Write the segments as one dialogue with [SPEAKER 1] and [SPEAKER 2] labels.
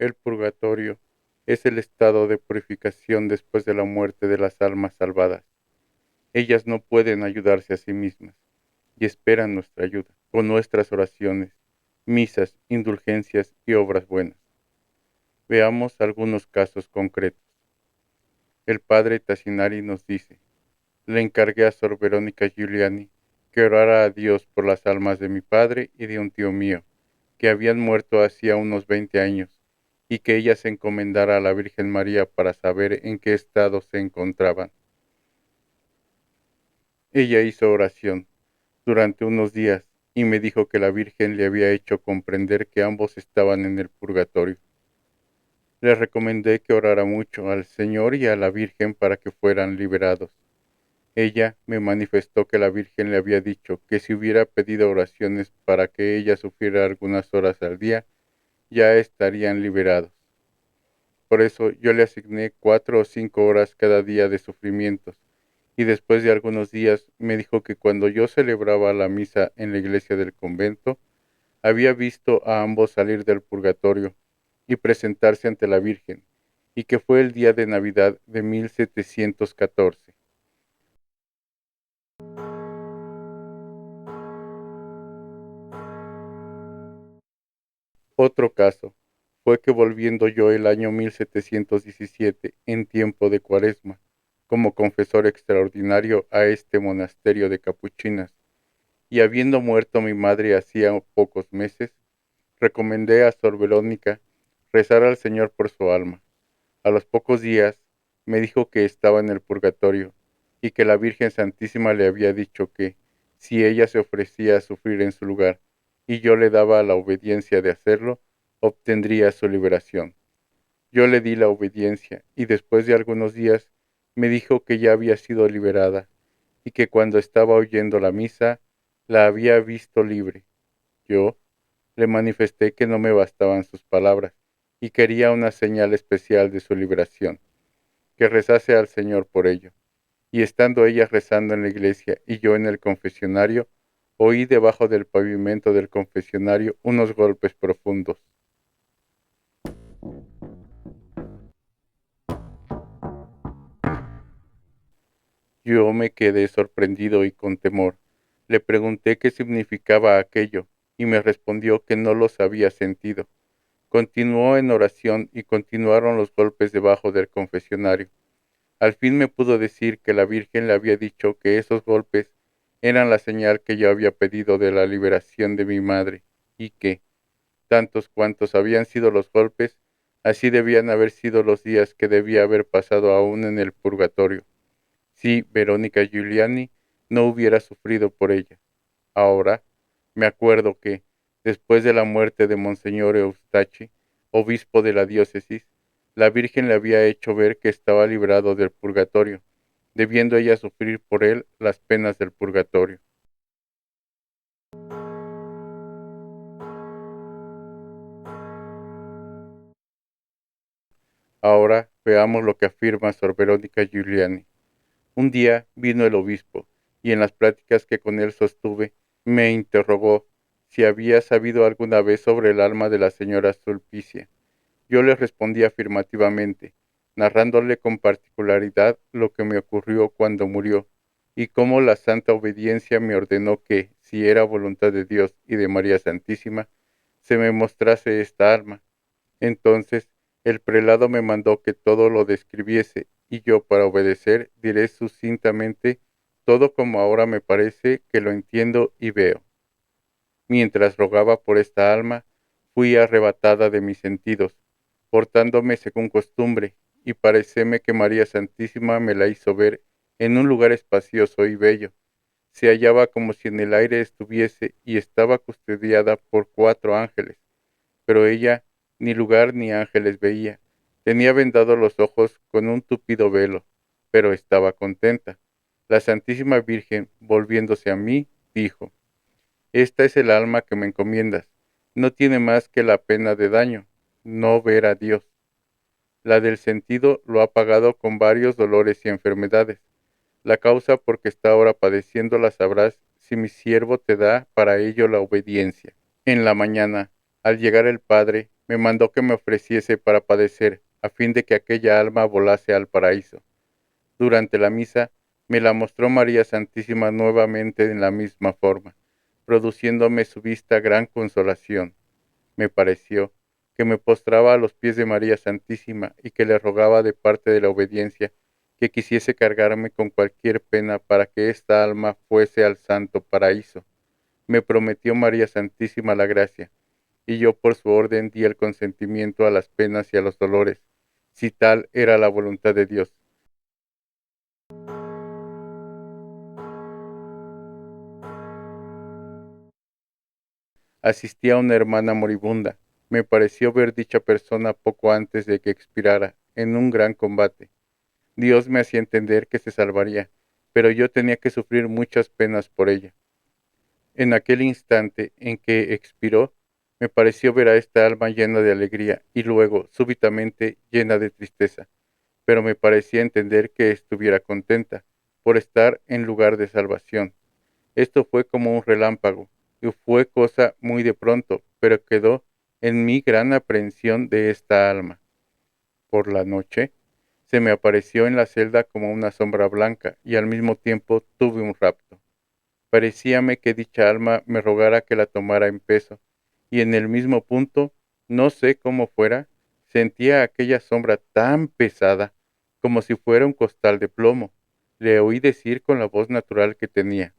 [SPEAKER 1] El purgatorio es el estado de purificación después de la muerte de las almas salvadas. Ellas no pueden ayudarse a sí mismas y esperan nuestra ayuda con nuestras oraciones, misas, indulgencias y obras buenas. Veamos algunos casos concretos. El padre Tassinari nos dice: le encargué a Sor Verónica Giuliani que orara a Dios por las almas de mi padre y de un tío mío, que habían muerto hacía unos 20 años, y que ella se encomendara a la Virgen María para saber en qué estado se encontraban. Ella hizo oración durante unos días y me dijo que la Virgen le había hecho comprender que ambos estaban en el purgatorio. Le recomendé que orara mucho al Señor y a la Virgen para que fueran liberados. Ella me manifestó que la Virgen le había dicho que si hubiera pedido oraciones para que ella sufriera algunas horas al día, ya estarían liberados. Por eso yo le asigné 4 o 5 horas cada día de sufrimientos, y después de algunos días me dijo que cuando yo celebraba la misa en la iglesia del convento, había visto a ambos salir del purgatorio y presentarse ante la Virgen, y que fue el día de Navidad de 1714. Otro caso fue que volviendo yo el año 1717, en tiempo de Cuaresma, como confesor extraordinario a este monasterio de capuchinas, y habiendo muerto mi madre hacía pocos meses, recomendé a Sor Verónica rezar al Señor por su alma. A los pocos días me dijo que estaba en el purgatorio y que la Virgen Santísima le había dicho que, si ella se ofrecía a sufrir en su lugar y yo le daba la obediencia de hacerlo, obtendría su liberación. Yo le di la obediencia y después de algunos días me dijo que ya había sido liberada y que cuando estaba oyendo la misa la había visto libre. Yo le manifesté que no me bastaban sus palabras y quería una señal especial de su liberación, que rezase al Señor por ello. Y estando ella rezando en la iglesia y yo en el confesionario, oí debajo del pavimento del confesionario unos golpes profundos. Yo me quedé sorprendido y con temor. Le pregunté qué significaba aquello, y me respondió que no los había sentido. Continuó en oración y continuaron los golpes debajo del confesionario. Al fin me pudo decir que la Virgen le había dicho que esos golpes eran la señal que yo había pedido de la liberación de mi madre, y que, tantos cuantos habían sido los golpes, así debían haber sido los días que debía haber pasado aún en el purgatorio, si Verónica Giuliani no hubiera sufrido por ella. Ahora me acuerdo que, después de la muerte de Monseñor Eustachi, obispo de la diócesis, la Virgen le había hecho ver que estaba librado del purgatorio, debiendo ella sufrir por él las penas del purgatorio. Ahora veamos lo que afirma Sor Verónica Giuliani. Un día vino el obispo, y en las pláticas que con él sostuve, me interrogó si había sabido alguna vez sobre el alma de la señora Sulpicia. Yo le respondí afirmativamente, narrándole con particularidad lo que me ocurrió cuando murió, y cómo la santa obediencia me ordenó que, si era voluntad de Dios y de María Santísima, se me mostrase esta alma. Entonces el prelado me mandó que todo lo describiese, y yo, para obedecer, diré sucintamente todo como ahora me parece que lo entiendo y veo. Mientras rogaba por esta alma, fui arrebatada de mis sentidos, portándome según costumbre, y parecéme que María Santísima me la hizo ver en un lugar espacioso y bello. Se hallaba como si en el aire estuviese y estaba custodiada por 4 ángeles, pero ella ni lugar ni ángeles veía. Tenía vendados los ojos con un tupido velo, pero estaba contenta. La Santísima Virgen, volviéndose a mí, dijo: esta es el alma que me encomiendas. No tiene más que la pena de daño, no ver a Dios. La del sentido lo ha pagado con varios dolores y enfermedades. La causa por que está ahora padeciendo la sabrás si mi siervo te da para ello la obediencia. En la mañana, al llegar el padre, me mandó que me ofreciese para padecer, a fin de que aquella alma volase al paraíso. Durante la misa, me la mostró María Santísima nuevamente en la misma forma, produciéndome su vista gran consolación. Me pareció que me postraba a los pies de María Santísima y que le rogaba de parte de la obediencia que quisiese cargarme con cualquier pena para que esta alma fuese al santo paraíso. Me prometió María Santísima la gracia, y yo por su orden di el consentimiento a las penas y a los dolores, si tal era la voluntad de Dios. Asistí a una hermana moribunda. Me pareció ver dicha persona poco antes de que expirara, en un gran combate. Dios me hacía entender que se salvaría, pero yo tenía que sufrir muchas penas por ella. En aquel instante en que expiró, me pareció ver a esta alma llena de alegría y luego, súbitamente, llena de tristeza, pero me parecía entender que estuviera contenta por estar en lugar de salvación. Esto fue como un relámpago, y fue cosa muy de pronto, pero quedó en mí gran aprehensión de esta alma. Por la noche, se me apareció en la celda como una sombra blanca, y al mismo tiempo tuve un rapto. Parecíame que dicha alma me rogara que la tomara en peso, y en el mismo punto, no sé cómo fuera, sentía aquella sombra tan pesada como si fuera un costal de plomo. Le oí decir con la voz natural que tenía: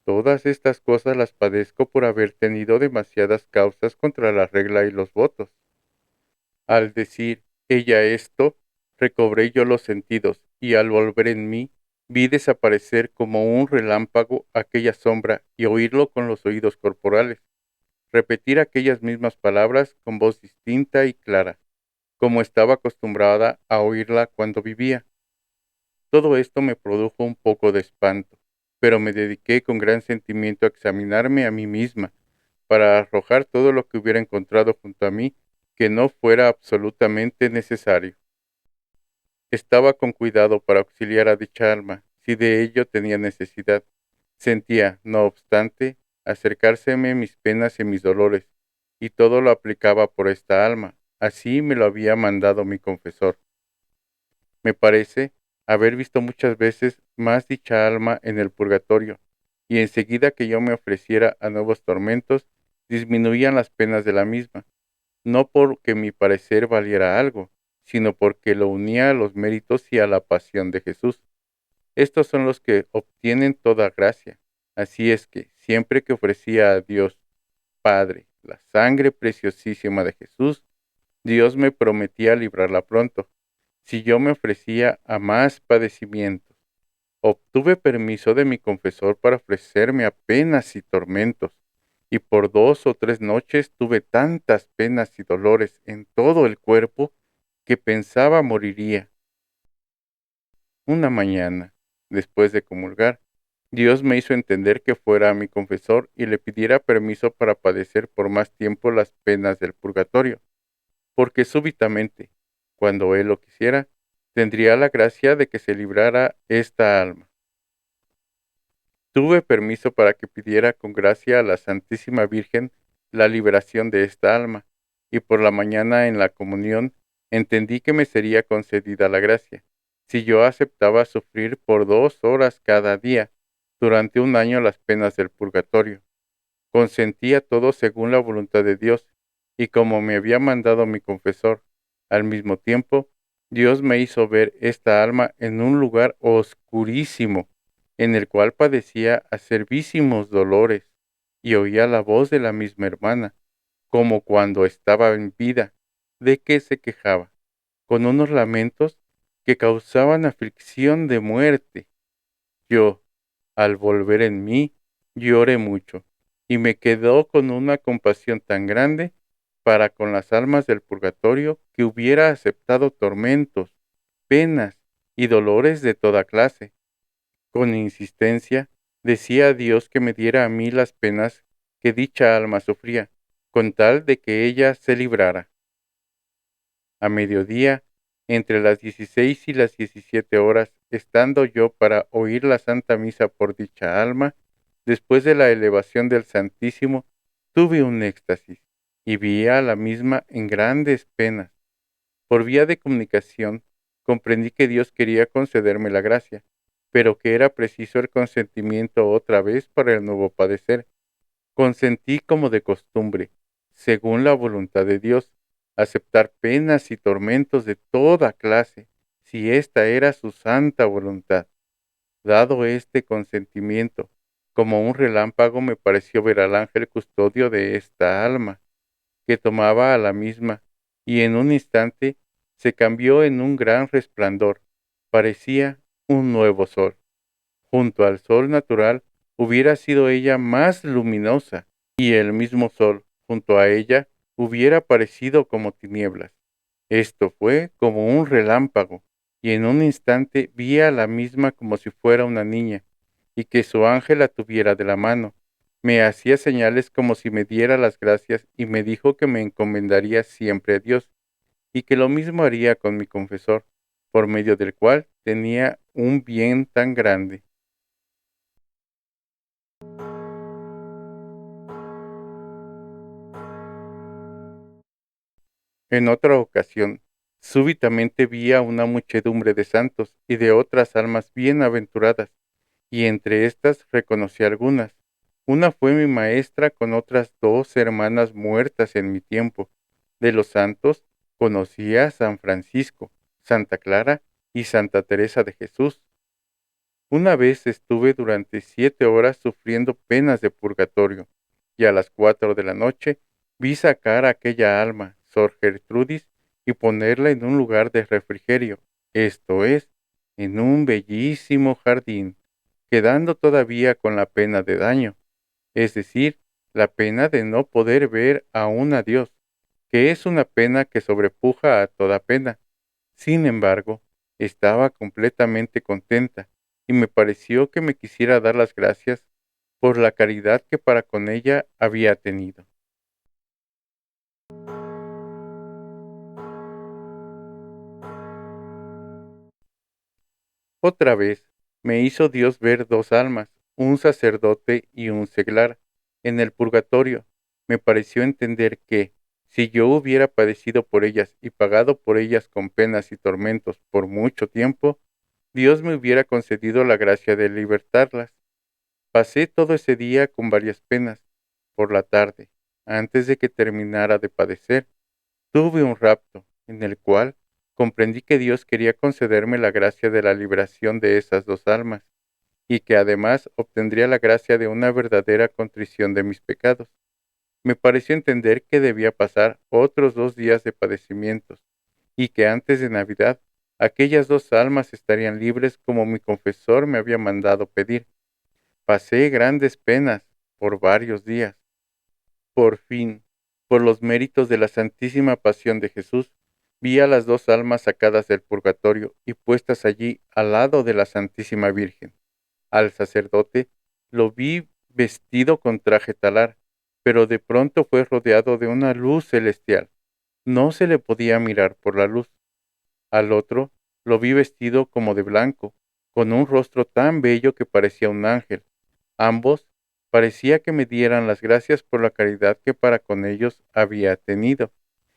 [SPEAKER 1] todas estas cosas las padezco por haber tenido demasiadas causas contra la regla y los votos. Al decir ella esto, recobré yo los sentidos, y al volver en mí, vi desaparecer como un relámpago aquella sombra y oírlo con los oídos corporales, repetir aquellas mismas palabras con voz distinta y clara, como estaba acostumbrada a oírla cuando vivía. Todo esto me produjo un poco de espanto, pero me dediqué con gran sentimiento a examinarme a mí misma, para arrojar todo lo que hubiera encontrado junto a mí que no fuera absolutamente necesario. Estaba con cuidado para auxiliar a dicha alma, si de ello tenía necesidad. Sentía, no obstante, acercárseme mis penas y mis dolores, y todo lo aplicaba por esta alma. Así me lo había mandado mi confesor. Me parece haber visto muchas veces más dicha alma en el purgatorio, y enseguida que yo me ofreciera a nuevos tormentos, disminuían las penas de la misma, no porque mi parecer valiera algo, sino porque lo unía a los méritos y a la pasión de Jesús. Estos son los que obtienen toda gracia. Así es que, siempre que ofrecía a Dios Padre la sangre preciosísima de Jesús, Dios me prometía librarla pronto, si yo me ofrecía a más padecimientos. Obtuve permiso de mi confesor para ofrecerme a penas y tormentos, y por 2 o 3 noches tuve tantas penas y dolores en todo el cuerpo que pensaba moriría. Una mañana, después de comulgar, Dios me hizo entender que fuera a mi confesor y le pidiera permiso para padecer por más tiempo las penas del purgatorio, porque súbitamente, cuando él lo quisiera, tendría la gracia de que se librara esta alma. Tuve permiso para que pidiera con gracia a la Santísima Virgen la liberación de esta alma, y por la mañana en la comunión entendí que me sería concedida la gracia, si yo aceptaba sufrir por 2 horas cada día, durante un año las penas del purgatorio. Consentía todo según la voluntad de Dios, y como me había mandado mi confesor. Al mismo tiempo, Dios me hizo ver esta alma en un lugar oscurísimo, en el cual padecía acervísimos dolores, y oía la voz de la misma hermana, como cuando estaba en vida, de que se quejaba, con unos lamentos que causaban aflicción de muerte. Yo, al volver en mí, lloré mucho, y me quedó con una compasión tan grande para con las almas del purgatorio, que hubiera aceptado tormentos, penas y dolores de toda clase. Con insistencia decía a Dios que me diera a mí las penas que dicha alma sufría, con tal de que ella se librara. A mediodía, entre las 16 y las 17 horas, estando yo para oír la Santa Misa por dicha alma, después de la elevación del Santísimo, tuve un éxtasis, y vi a la misma en grandes penas. Por vía de comunicación, comprendí que Dios quería concederme la gracia, pero que era preciso el consentimiento otra vez para el nuevo padecer. Consentí como de costumbre, según la voluntad de Dios, aceptar penas y tormentos de toda clase, si esta era su santa voluntad. Dado este consentimiento, como un relámpago me pareció ver al ángel custodio de esta alma, que tomaba a la misma, y en un instante se cambió en un gran resplandor, parecía un nuevo sol. Junto al sol natural hubiera sido ella más luminosa, y el mismo sol, junto a ella, hubiera parecido como tinieblas. Esto fue como un relámpago, y en un instante vi a la misma como si fuera una niña, y que su ángel la tuviera de la mano. Me hacía señales como si me diera las gracias y me dijo que me encomendaría siempre a Dios, y que lo mismo haría con mi confesor, por medio del cual tenía un bien tan grande. En otra ocasión, súbitamente vi a una muchedumbre de santos y de otras almas bienaventuradas, y entre estas reconocí algunas. Una fue mi maestra con otras dos hermanas muertas en mi tiempo. De los santos conocí a San Francisco, Santa Clara y Santa Teresa de Jesús. Una vez estuve durante 7 horas sufriendo penas de purgatorio, y a las 4 de la noche vi sacar a aquella alma, Sor Gertrudis, y ponerla en un lugar de refrigerio, esto es, en un bellísimo jardín, quedando todavía con la pena de daño, es decir, la pena de no poder ver aún a Dios, que es una pena que sobrepuja a toda pena. Sin embargo, estaba completamente contenta, y me pareció que me quisiera dar las gracias por la caridad que para con ella había tenido. Otra vez me hizo Dios ver dos almas, un sacerdote y un seglar, en el purgatorio. Me pareció entender que, si yo hubiera padecido por ellas y pagado por ellas con penas y tormentos por mucho tiempo, Dios me hubiera concedido la gracia de libertarlas. Pasé todo ese día con varias penas. Por la tarde, antes de que terminara de padecer, tuve un rapto, en el cual comprendí que Dios quería concederme la gracia de la liberación de esas dos almas, y que además obtendría la gracia de una verdadera contrición de mis pecados. Me pareció entender que debía pasar otros 2 días de padecimientos, y que antes de Navidad aquellas dos almas estarían libres como mi confesor me había mandado pedir. Pasé grandes penas por varios días. Por fin, por los méritos de la Santísima Pasión de Jesús, vi a las dos almas sacadas del purgatorio y puestas allí al lado de la Santísima Virgen. Al sacerdote lo vi vestido con traje talar, pero de pronto fue rodeado de una luz celestial. No se le podía mirar por la luz. Al otro lo vi vestido como de blanco, con un rostro tan bello que parecía un ángel. Ambos parecía que me dieran las gracias por la caridad que para con ellos había tenido,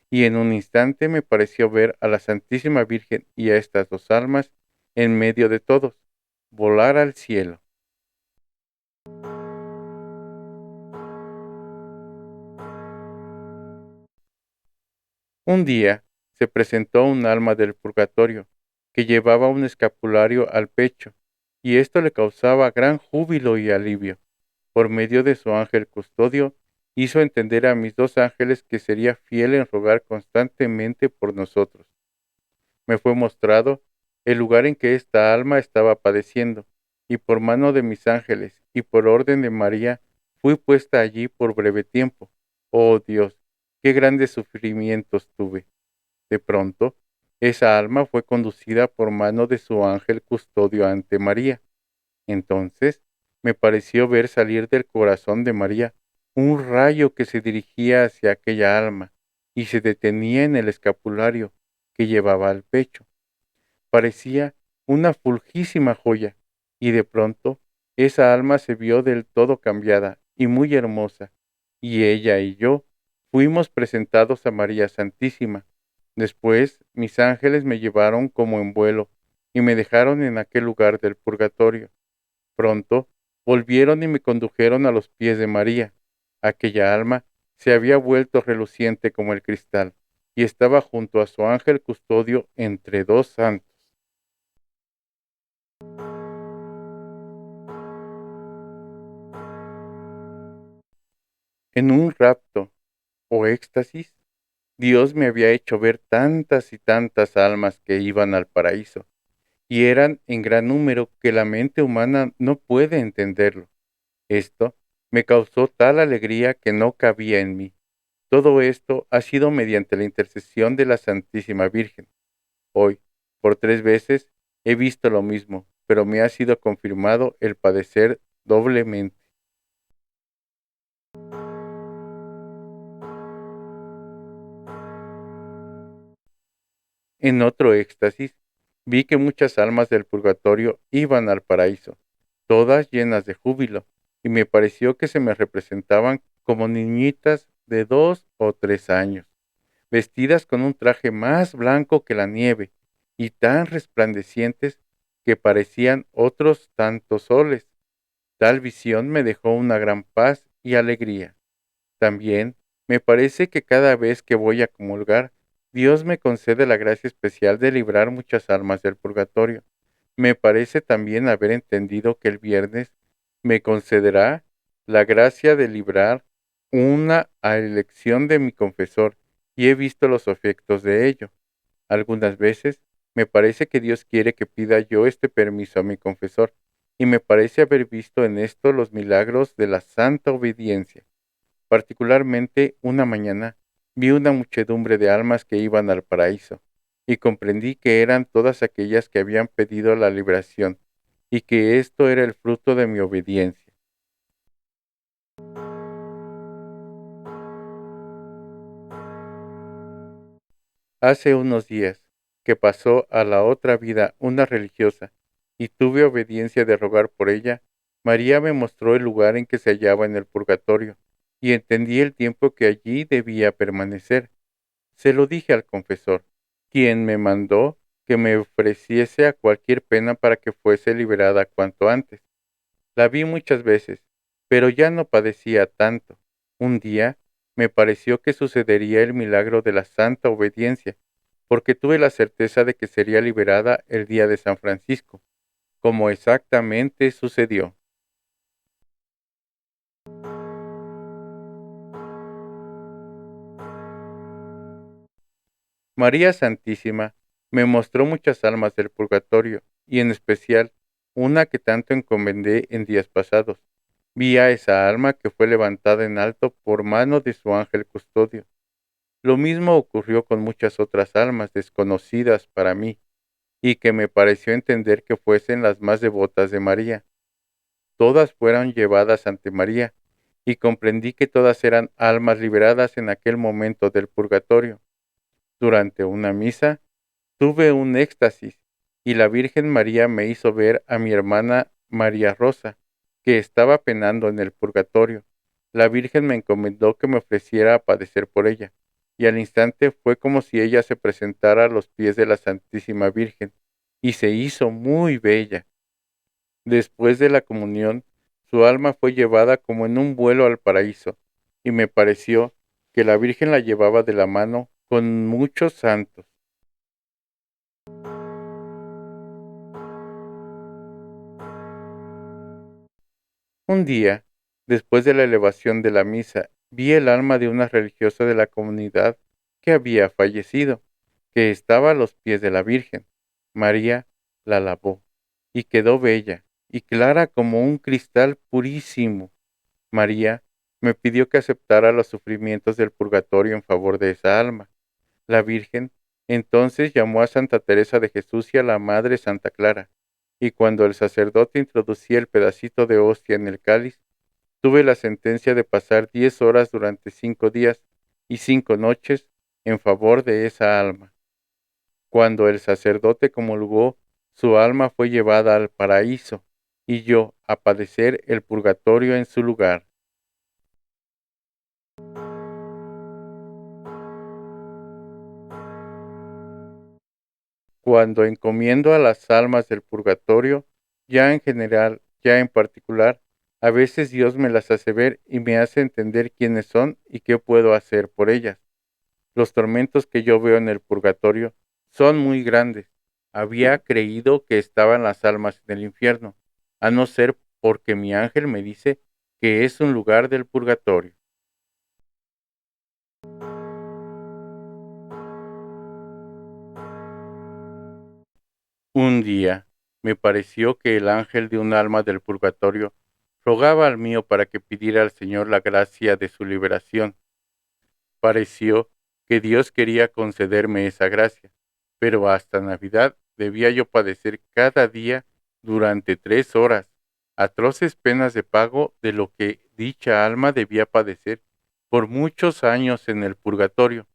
[SPEAKER 1] y en un instante me pareció ver a la Santísima Virgen y a estas dos almas en medio de todos, volar al cielo. Un día se presentó un alma del purgatorio, que llevaba un escapulario al pecho, y esto le causaba gran júbilo y alivio. Por medio de su ángel custodio, hizo entender a mis dos ángeles que sería fiel en rogar constantemente por nosotros. Me fue mostrado el lugar en que esta alma estaba padeciendo, y por mano de mis ángeles y por orden de María, fui puesta allí por breve tiempo. Oh Dios, qué grandes sufrimientos tuve. De pronto, esa alma fue conducida por mano de su ángel custodio ante María. Entonces me pareció ver salir del corazón de María un rayo que se dirigía hacia aquella alma y se detenía en el escapulario que llevaba al pecho. Parecía una fulgísima joya, y de pronto esa alma se vio del todo cambiada y muy hermosa, y ella y yo fuimos presentados a María Santísima. Después mis ángeles me llevaron como en vuelo y me dejaron en aquel lugar del purgatorio. Pronto volvieron y me condujeron a los pies de María. Aquella alma se había vuelto reluciente como el cristal y estaba junto a su ángel custodio entre dos santos. En un rapto o éxtasis, Dios me había hecho ver tantas y tantas almas que iban al paraíso, y eran en gran número que la mente humana no puede entenderlo. Esto me causó tal alegría que no cabía en mí. Todo esto ha sido mediante la intercesión de la Santísima Virgen. Hoy, por 3 veces, he visto lo mismo, pero me ha sido confirmado el padecer doblemente. En otro éxtasis, vi que muchas almas del purgatorio iban al paraíso, todas llenas de júbilo, y me pareció que se me representaban como niñitas de 2 o 3 años, vestidas con un traje más blanco que la nieve y tan resplandecientes que parecían otros tantos soles. Tal visión me dejó una gran paz y alegría. También me parece que cada vez que voy a comulgar, Dios me concede la gracia especial de librar muchas almas del purgatorio. Me parece también haber entendido que el viernes me concederá la gracia de librar una a elección de mi confesor, y he visto los efectos de ello. Algunas veces me parece que Dios quiere que pida yo este permiso a mi confesor, y me parece haber visto en esto los milagros de la santa obediencia. Particularmente una mañana vi una muchedumbre de almas que iban al paraíso, y comprendí que eran todas aquellas que habían pedido la liberación, y que esto era el fruto de mi obediencia. Hace unos días que pasó a la otra vida una religiosa, y tuve obediencia de rogar por ella, María me mostró el lugar en que se hallaba en el purgatorio, y entendí el tiempo que allí debía permanecer. Se lo dije al confesor, quien me mandó que me ofreciese a cualquier pena para que fuese liberada cuanto antes. La vi muchas veces, pero ya no padecía tanto. Un día me pareció que sucedería el milagro de la santa obediencia, porque tuve la certeza de que sería liberada el día de San Francisco, como exactamente sucedió. María Santísima me mostró muchas almas del purgatorio, y en especial una que tanto encomendé en días pasados. Vi a esa alma que fue levantada en alto por mano de su ángel custodio. Lo mismo ocurrió con muchas otras almas desconocidas para mí, y que me pareció entender que fuesen las más devotas de María. Todas fueron llevadas ante María, y comprendí que todas eran almas liberadas en aquel momento del purgatorio. Durante una misa, tuve un éxtasis, y la Virgen María me hizo ver a mi hermana María Rosa, que estaba penando en el purgatorio. La Virgen me encomendó que me ofreciera a padecer por ella, y al instante fue como si ella se presentara a los pies de la Santísima Virgen, y se hizo muy bella. Después de la comunión, su alma fue llevada como en un vuelo al paraíso, y me pareció que la Virgen la llevaba de la mano con muchos santos. Un día, después de la elevación de la misa, vi el alma de una religiosa de la comunidad que había fallecido, que estaba a los pies de la Virgen. María la lavó, y quedó bella y clara como un cristal purísimo. María me pidió que aceptara los sufrimientos del purgatorio en favor de esa alma. La Virgen entonces llamó a Santa Teresa de Jesús y a la Madre Santa Clara, y cuando el sacerdote introducía el pedacito de hostia en el cáliz, tuve la sentencia de pasar 10 horas durante 5 días y 5 noches en favor de esa alma. Cuando el sacerdote comulgó, su alma fue llevada al paraíso, y yo a padecer el purgatorio en su lugar. Cuando encomiendo a las almas del purgatorio, ya en general, ya en particular, a veces Dios me las hace ver y me hace entender quiénes son y qué puedo hacer por ellas. Los tormentos que yo veo en el purgatorio son muy grandes. Había creído que estaban las almas en el infierno, a no ser porque mi ángel me dice que es un lugar del purgatorio. Un día me pareció que el ángel de un alma del purgatorio rogaba al mío para que pidiera al Señor la gracia de su liberación. Pareció que Dios quería concederme esa gracia, pero hasta Navidad debía yo padecer cada día durante 3 horas, atroces penas de pago de lo que dicha alma debía padecer por muchos años en el purgatorio.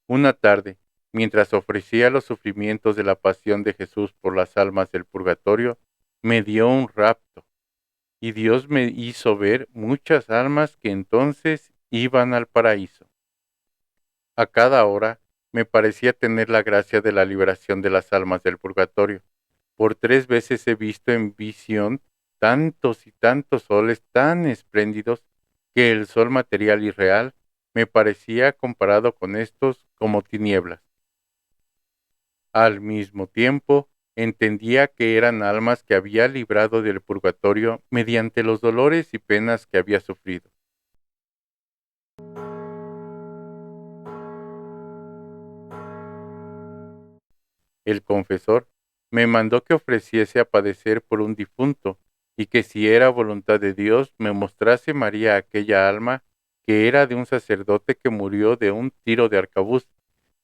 [SPEAKER 1] Una tarde, mientras ofrecía los sufrimientos de la pasión de Jesús por las almas del purgatorio, me dio un rapto, y Dios me hizo ver muchas almas que entonces iban al paraíso. A cada hora me parecía tener la gracia de la liberación de las almas del purgatorio. Por 3 veces he visto en visión tantos y tantos soles tan espléndidos que el sol material y real me parecía comparado con estos como tinieblas. Al mismo tiempo, entendía que eran almas que había librado del purgatorio mediante los dolores y penas que había sufrido. El confesor me mandó que ofreciese a padecer por un difunto, y que si era voluntad de Dios me mostrase María aquella alma que era de un sacerdote que murió de un tiro de arcabuz,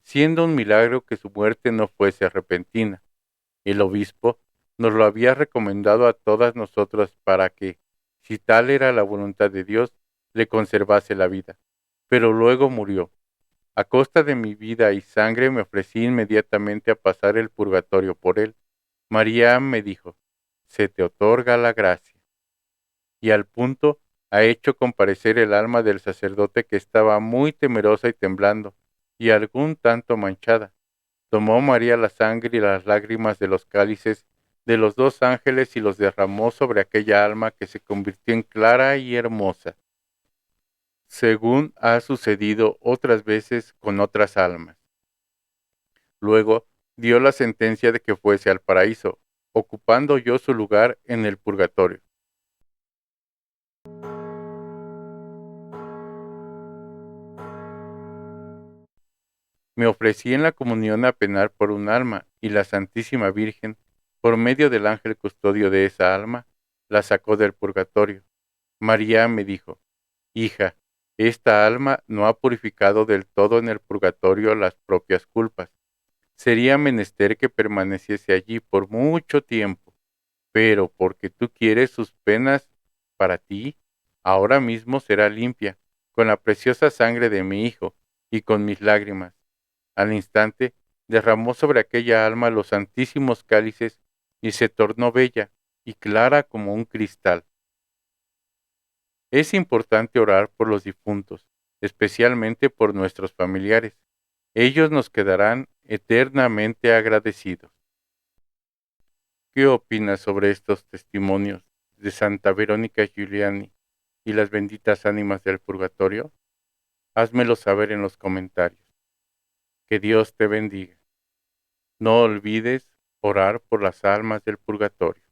[SPEAKER 1] siendo un milagro que su muerte no fuese repentina. El obispo nos lo había recomendado a todas nosotras para que, si tal era la voluntad de Dios, le conservase la vida. Pero luego murió. A costa de mi vida y sangre me ofrecí inmediatamente a pasar el purgatorio por él. María me dijo: se te otorga la gracia. Y al punto ha hecho comparecer el alma del sacerdote, que estaba muy temerosa y temblando, y algún tanto manchada. Tomó María la sangre y las lágrimas de los cálices de los 2 ángeles y los derramó sobre aquella alma, que se convirtió en clara y hermosa, según ha sucedido otras veces con otras almas. Luego dio la sentencia de que fuese al paraíso, ocupando yo su lugar en el purgatorio. Me ofrecí en la comunión a penar por un alma, y la Santísima Virgen, por medio del ángel custodio de esa alma, la sacó del purgatorio. María me dijo: hija, esta alma no ha purificado del todo en el purgatorio las propias culpas. Sería menester que permaneciese allí por mucho tiempo, pero porque tú quieres sus penas para ti, ahora mismo será limpia, con la preciosa sangre de mi Hijo y con mis lágrimas. Al instante derramó sobre aquella alma los santísimos cálices, y se tornó bella y clara como un cristal. Es importante orar por los difuntos, especialmente por nuestros familiares. Ellos nos quedarán eternamente agradecidos. ¿Qué opinas sobre estos testimonios de Santa Verónica Giuliani y las benditas ánimas del purgatorio? Házmelo saber en los comentarios. Que Dios te bendiga. No olvides orar por las almas del purgatorio.